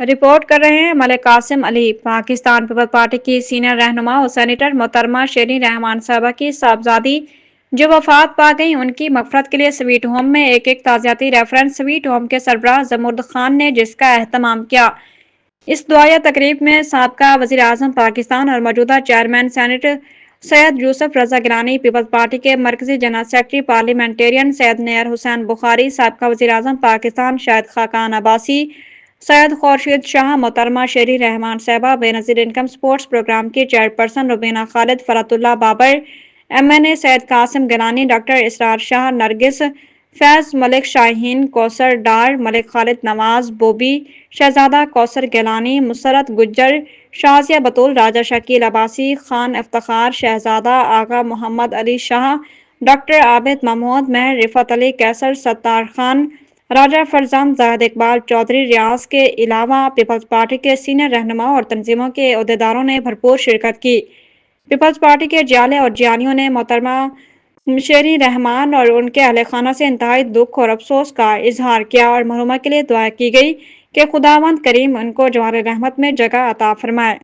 Report کر رہے ہیں ملک قاسم علی۔ پاکستان پیپلز پارٹی کی سینئر رہنما اور سینیٹر محترمہ شیریں رحمان صاحبہ کی صاحبزادی جو وفات پا گئیں، ان کی مغفرت کے لیے سویٹ ہوم میں ایک تعزیتی ریفرنس سویٹ ہوم کے سربراہ زمرد خان نے جس کا اہتمام کیا۔ اس دعائیہ تقریب میں سابقہ وزیر اعظم پاکستان اور موجودہ چیئرمین سینیٹ سید یوسف رضا گیلانی، پیپلز پارٹی کے مرکزی جنرل سیکرٹری پارلیمنٹرین سید نیر حسین بخاری، سابقہ وزیر اعظم پاکستان شاہد خاقان عباسی، سید خورشید شاہ، محترمہ شیریں رحمان صاحبہ، بے نظیر انکم سپورٹس پروگرام کی چیئرپرسن روبینہ خالد، فرحت اللہ بابر، MNA سید قاسم گیلانی، ڈاکٹر اسرار شاہ، نرگس، فیض ملک شاہین، کوثر ڈار، ملک خالد نواز، بوبی، شہزادہ کوثر گیلانی، مسرت گجر، شازیہ بطول، راجہ شکیل عباسی، خان افتخار، شہزادہ آغا محمد علی شاہ، ڈاکٹر عابد محمود، مہر رفعت علی قیصر، ستار خان، راجہ فرزند، زاہد اقبال چودھری، ریاض کے علاوہ پیپلز پارٹی کے سینئر رہنماؤں اور تنظیموں کے عہدیداروں نے بھرپور شرکت کی۔ پیپلز پارٹی کے جیالے اور جیانیوں نے محترمہ شیریں رحمان اور ان کے اہل خانہ سے انتہائی دکھ اور افسوس کا اظہار کیا اور مرحومہ کے لیے دعا کی گئی کہ خداوند کریم ان کو جوار رحمت میں جگہ عطا فرمائے۔